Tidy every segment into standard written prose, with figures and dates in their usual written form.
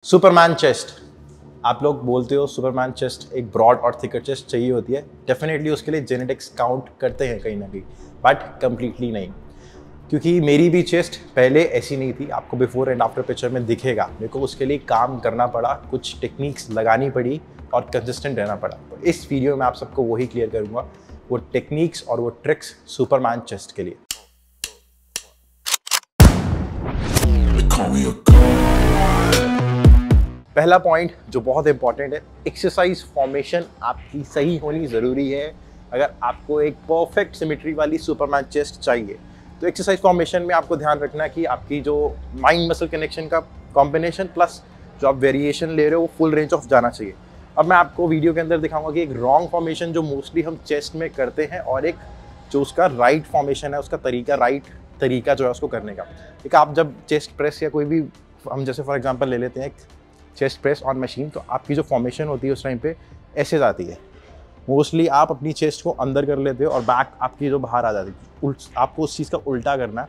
Superman chest, आप लोग बोलते हो सुपरमैन चेस्ट एक ब्रॉड और थिकर चेस्ट चाहिए होती है। डेफिनेटली उसके लिए जेनेटिक्स काउंट करते हैं कहीं ना कहीं, बट कंप्लीटली नहीं, क्योंकि मेरी भी चेस्ट पहले ऐसी नहीं थी। आपको बिफोर एंड आफ्टर पिक्चर में दिखेगा। मेरे को उसके लिए काम करना पड़ा, कुछ टेक्निक्स लगानी पड़ी और कंसिस्टेंट रहना पड़ा। तो इस वीडियो में आप सबको वही क्लियर करूंगा, वो टेक्निक्स और वो ट्रिक्स सुपरमैन चेस्ट के लिए। पहला पॉइंट जो बहुत इंपॉर्टेंट है, एक्सरसाइज फॉर्मेशन आपकी सही होनी ज़रूरी है। अगर आपको एक परफेक्ट सिमेट्री वाली सुपरमैन चेस्ट चाहिए तो एक्सरसाइज फॉर्मेशन में आपको ध्यान रखना है कि आपकी जो माइंड मसल कनेक्शन का कॉम्बिनेशन प्लस जो आप वेरिएशन ले रहे हो वो फुल रेंज ऑफ जाना चाहिए। अब मैं आपको वीडियो के अंदर दिखाऊंगा कि एक रॉन्ग फॉर्मेशन जो मोस्टली हम चेस्ट में करते हैं और एक जो उसका राइट फॉर्मेशन है, उसका तरीका, राइट तरीका जो है उसको करने का। एक आप जब चेस्ट प्रेस या कोई भी, हम जैसे फॉर एग्जांपल ले लेते हैं चेस्ट प्रेस ऑन मशीन, तो आपकी जो फॉर्मेशन होती है उस टाइम पे ऐसे जाती है। मोस्टली आप अपनी चेस्ट को अंदर कर लेते हो और बैक आपकी जो बाहर आ जाती है। आपको उस चीज़ का उल्टा करना है।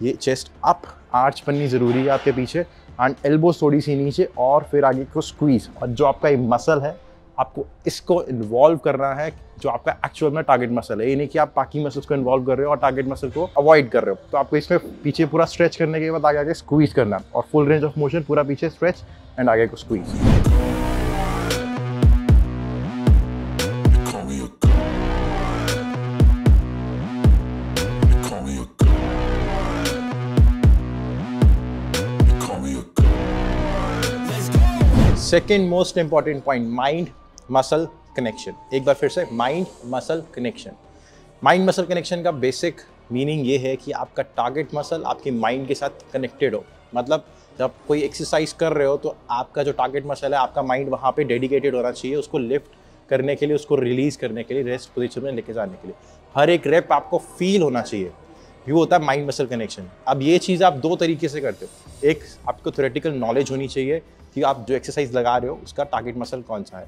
ये चेस्ट अप, आर्च बननी ज़रूरी है आपके पीछे, एंड एल्बोस थोड़ी सी नीचे और फिर आगे को स्क्वीज। और जो आपका ये मसल है आपको इसको इन्वॉल्व करना है, जो आपका एक्चुअल में टारगेट मसल है। ये नहीं कि आप बाकी मसल्स को इन्वॉल्व कर रहे हो और टारगेट मसल को अवॉइड कर रहे हो। तो आपको इसमें पीछे पूरा स्ट्रेच करने के बाद आगे आगे स्क्वीज करना और फुल रेंज ऑफ मोशन, पूरा पीछे स्ट्रेच एंड आगे को squeeze. Second most important point, mind muscle connection. एक बार फिर से, mind muscle connection. Mind muscle connection का बेसिक मीनिंग ये है कि आपका टारगेट मसल आपके माइंड के साथ कनेक्टेड हो। मतलब जब कोई एक्सरसाइज कर रहे हो तो आपका जो टारगेट मसल है, आपका माइंड वहाँ पे डेडिकेटेड होना चाहिए, उसको लिफ्ट करने के लिए, उसको रिलीज करने के लिए, रेस्ट पोजीशन में लेके जाने के लिए। हर एक रेप आपको फील होना चाहिए। ये होता है माइंड मसल कनेक्शन। अब ये चीज़ आप दो तरीके से करते हो। एक, आपको थ्योरेटिकल नॉलेज होनी चाहिए कि आप जो एक्सरसाइज लगा रहे हो उसका टारगेट मसल कौन सा है।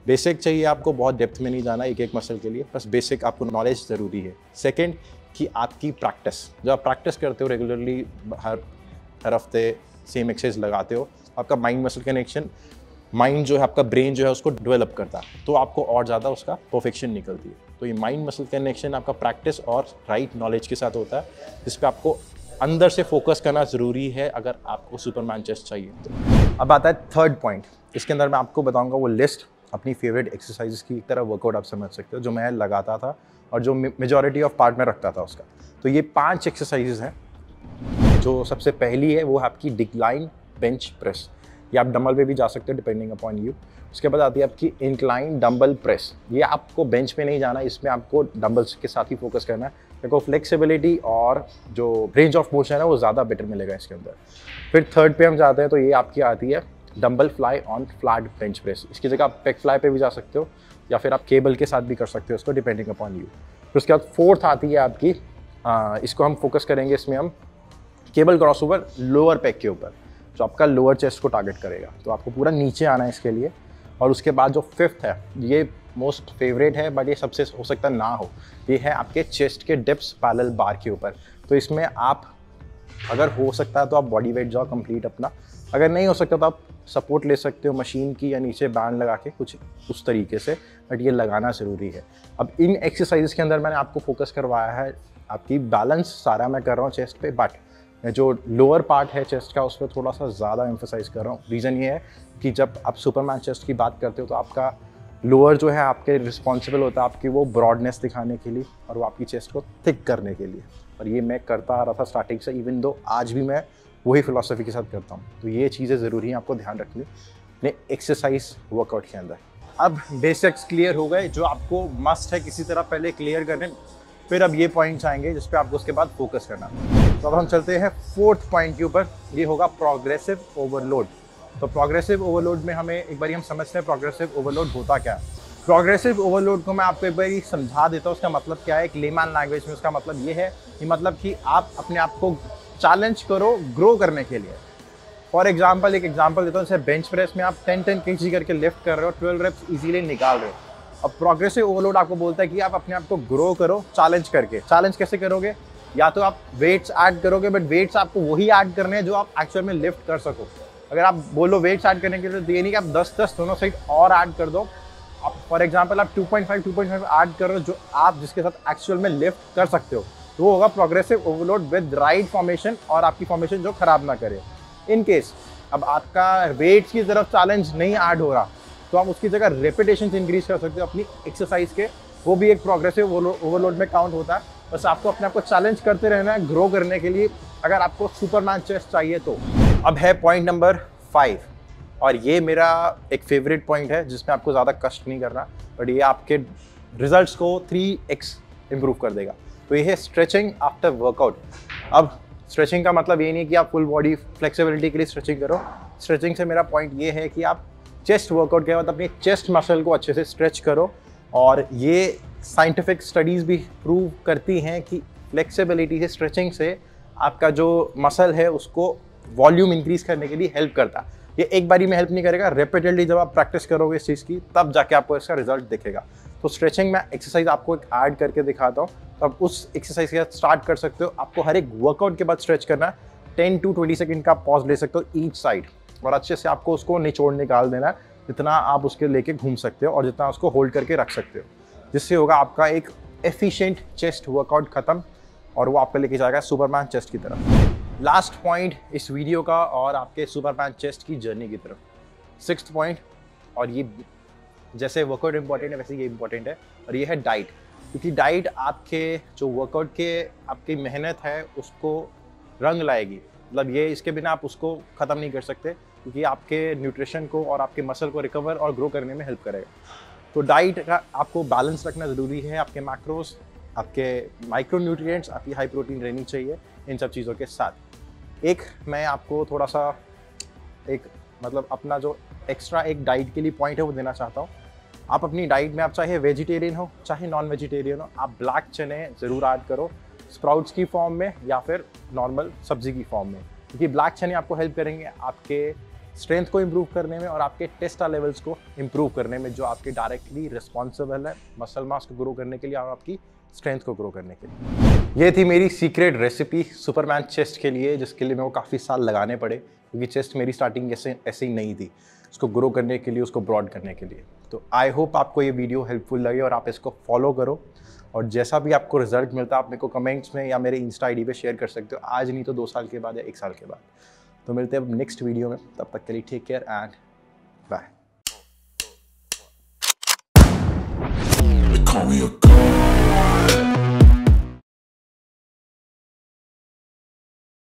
बेसिक चाहिए आपको, बहुत डेप्थ में नहीं जाना एक एक मसल के लिए, बस बेसिक आपको नॉलेज ज़रूरी है। सेकंड कि आपकी प्रैक्टिस, जब आप प्रैक्टिस करते हो रेगुलरली, हर हफ्ते सेम एक्सरसाइज लगाते हो, आपका माइंड मसल कनेक्शन, माइंड जो है आपका, ब्रेन जो है उसको डेवलप करता है, तो आपको और ज़्यादा उसका परफेक्शन निकलती है। तो ये माइंड मसल कनेक्शन आपका प्रैक्टिस और राइट नॉलेज के साथ होता है, जिस पर आपको अंदर से फोकस करना ज़रूरी है अगर आपको सुपरमैन चेस्ट चाहिए तो। अब आता है थर्ड पॉइंट। इसके अंदर मैं आपको बताऊंगा वो लिस्ट, अपनी फेवरेट एक्सरसाइजेस की एक तरह वर्कआउट आप समझ सकते हो, जो मैं लगाता था और जो मेजॉरिटी ऑफ पार्ट में रखता था उसका। तो ये 5 एक्सरसाइजेस हैं। जो सबसे पहली है वो है आपकी डिक्लाइन बेंच प्रेस। ये आप डंबल पे भी जा सकते हो डिपेंडिंग अपॉन यू। उसके बाद आती है आपकी इंक्लाइन डंबल प्रेस। ये आपको बेंच पे नहीं जाना, इसमें आपको डंबल्स के साथ ही फोकस करना है। देखो फ्लेक्सिबिलिटी और जो रेंज ऑफ मोशन है वो ज़्यादा बेटर मिलेगा इसके अंदर। फिर थर्ड पे हम जाते हैं, तो ये आपकी आती है dumbbell fly on flat bench press. इसकी जगह आप पेग फ्लाई पे भी जा सकते हो या फिर आप केबल के साथ भी कर सकते हो उसको, डिपेंडिंग अपॉन यू। फिर उसके बाद फोर्थ आती है आपकी, इसको हम फोकस करेंगे, इसमें हम cable cross over lower pack के ऊपर, जो आपका लोअर चेस्ट को टारगेट करेगा। तो आपको पूरा नीचे आना है इसके लिए। और उसके बाद जो फिफ्थ है, ये मोस्ट फेवरेट है बट ये सबसे हो सकता ना हो, ये है आपके चेस्ट के डिप्स पैरेलल बार के ऊपर। तो इसमें आप, अगर हो सकता है तो आप बॉडी वेट जाओ कंप्लीट अपना, अगर नहीं हो सकता तो आप सपोर्ट ले सकते हो मशीन की या नीचे बैंड लगा के, कुछ उस तरीके से, बट ये लगाना ज़रूरी है। अब इन एक्सरसाइज के अंदर मैंने आपको फोकस करवाया है आपकी बैलेंस, सारा मैं कर रहा हूँ चेस्ट पे, बट जो लोअर पार्ट है चेस्ट का उस पर थोड़ा सा ज़्यादा एम्फोसाइज कर रहा हूँ। रीज़न ये है कि जब आप सुपरमैन चेस्ट की बात करते हो तो आपका लोअर जो है आपके रिस्पॉन्सिबल होता है आपकी वो ब्रॉडनेस दिखाने के लिए और वो आपकी चेस्ट को थिक करने के लिए। और ये मैं करता आ रहा था स्टार्टिंग से, इवन दो आज भी मैं वही फिलॉसफी के साथ करता हूँ। तो ये चीज़ें ज़रूरी हैं आपको ध्यान रखनी अपने एक्सरसाइज वर्कआउट के अंदर। अब बेसिक्स क्लियर हो गए जो आपको मस्ट है किसी तरह पहले क्लियर करने, फिर अब ये पॉइंट्स आएंगे जिस पे आपको उसके बाद फोकस करना। तो अब हम चलते हैं फोर्थ पॉइंट के ऊपर, ये होगा प्रोग्रेसिव ओवरलोड। तो प्रोग्रेसिव ओवरलोड में हमें एक बार हम समझते हैं प्रोग्रेसिव ओवरलोड होता क्या है। प्रोग्रेसिव ओवरलोड को मैं आपको एक बार समझा देता हूँ, उसका मतलब क्या है। एक लेमैन लैंग्वेज में उसका मतलब ये है कि मतलब कि आप अपने आप को चैलेंज करो ग्रो करने के लिए। फॉर एग्जाम्पल, एक एग्जाम्पल देता हूँ, जैसे बेंच प्रेस में आप 10 kg करके लिफ्ट कर रहे हो, 12 रेप्स इजीली निकाल रहे हो। अब प्रोग्रेसिव ओवरलोड आपको बोलता है कि आप अपने आप को ग्रो करो चैलेंज करके। चैलेंज कैसे करोगे? या तो आप वेट्स ऐड करोगे, बट वेट्स आपको वही ऐड करने हैं जो आप एक्चुअल में लिफ्ट कर सको। अगर आप बोलो वेट्स ऐड करने के लिए, तो ये नहीं कि आप 10-10 दोनों साइड और ऐड कर दो। आप फॉर एग्जांपल आप 2.5 ऐड कर रहे हो, जो आप जिसके साथ एक्चुअल में लिफ्ट कर सकते हो, तो वो होगा progressive overload with right formation, और आपकी फॉर्मेशन जो खराब ना करे। इन केस अब आपका वेट्स की तरफ चैलेंज नहीं ऐड हो रहा, तो आप उसकी जगह रेपिटेशंस इंक्रीज कर सकते हो अपनी एक्सरसाइज के, वो भी एक प्रोग्रेसिव ओवरलोड में काउंट होता है। बस आपको अपने आप को चैलेंज करते रहना है ग्रो करने के लिए, अगर आपको सुपरमैन चेस्ट चाहिए तो। अब है पॉइंट नंबर 5, और ये मेरा एक फेवरेट पॉइंट है जिसमें आपको ज़्यादा कष्ट नहीं करना, बट ये आपके रिजल्ट्स को 3x इम्प्रूव कर देगा। तो ये है स्ट्रेचिंग आफ्टर वर्कआउट। अब स्ट्रेचिंग का मतलब ये नहीं कि आप फुल बॉडी फ्लेक्सिबिलिटी के लिए स्ट्रेचिंग करो। स्ट्रेचिंग से मेरा पॉइंट ये है कि आप चेस्ट वर्कआउट के बाद अपनी चेस्ट मसल को अच्छे से स्ट्रेच करो, और ये साइंटिफिक स्टडीज़ भी प्रूव करती हैं कि फ्लेक्सिबिलिटी से, स्ट्रेचिंग से आपका जो मसल है उसको वॉल्यूम इंक्रीज करने के लिए हेल्प करता है। ये एक बारी में हेल्प नहीं करेगा, रेपिटेडली जब आप प्रैक्टिस करोगे इस चीज़ की, तब जाके आपको इसका रिजल्ट दिखेगा। तो स्ट्रेचिंग में एक्सरसाइज आपको एक ऐड करके दिखाता हूँ, तो आप उस एक्सरसाइज के साथ स्टार्ट कर सकते हो। आपको हर एक वर्कआउट के बाद स्ट्रेच करना है, 10 to 20 सेकंड का पॉज ले सकते हो ईच साइड, और अच्छे से आपको उसको निचोड़ निकाल देना है, जितना आप उसके लेके घूम सकते हो और जितना उसको होल्ड करके रख सकते हो, जिससे होगा आपका एक एफिशिएंट चेस्ट वर्कआउट खत्म, और वो आपको लेके जाएगा सुपरमैन चेस्ट की तरफ। लास्ट पॉइंट इस वीडियो का और आपके सुपरमैन चेस्ट की जर्नी की तरफ, 6th पॉइंट, और ये जैसे वर्कआउट इंपॉर्टेंट है वैसे ये इंपॉर्टेंट है, और ये है डाइट। क्योंकि डाइट आपके जो वर्कआउट के आपकी मेहनत है उसको रंग लाएगी, मतलब ये इसके बिना आप उसको ख़त्म नहीं कर सकते, क्योंकि आपके न्यूट्रिशन को और आपके मसल को रिकवर और ग्रो करने में हेल्प करेगा। तो डाइट का आपको बैलेंस रखना ज़रूरी है, आपके मैक्रोस, आपके माइक्रो न्यूट्रिएंट्स, आपकी हाई प्रोटीन रहनी चाहिए इन सब चीज़ों के साथ। एक मैं आपको थोड़ा सा एक मतलब अपना जो एक्स्ट्रा एक डाइट के लिए पॉइंट है वो देना चाहता हूँ। आप अपनी डाइट में, आप चाहे वेजिटेरियन हो चाहे नॉन वेजिटेरियन हो, आप ब्लैक चने ज़रूर ऐड करो, स्प्राउट्स की फॉर्म में या फिर नॉर्मल सब्जी की फॉर्म में, क्योंकि ब्लैक चने आपको हेल्प करेंगे आपके स्ट्रेंथ को इम्प्रूव करने में और आपके टेस्टा लेवल्स को इम्प्रूव करने में, जो आपके डायरेक्टली रिस्पॉन्सिबल है मसल मास को ग्रो करने के लिए और आपकी स्ट्रेंथ को ग्रो करने के लिए। ये थी मेरी सीक्रेट रेसिपी सुपरमैन चेस्ट के लिए, जिसके लिए मेरे को काफ़ी साल लगाने पड़े, क्योंकि चेस्ट मेरी स्टार्टिंग ऐसे ही नहीं थी, उसको ग्रो करने के लिए, उसको ब्रॉड करने के लिए। तो आई होप आपको ये वीडियो हेल्पफुल लगे और आप इसको फॉलो करो, और जैसा भी आपको रिजल्ट मिलता है आप मेरे को कमेंट्स में या मेरे इंस्टा आईडी पे शेयर कर सकते हो, आज नहीं तो 2 साल के बाद या 1 साल के बाद। तो मिलते हैं अब नेक्स्ट वीडियो में, तब तक के लिए टेक केयर एंड बाय।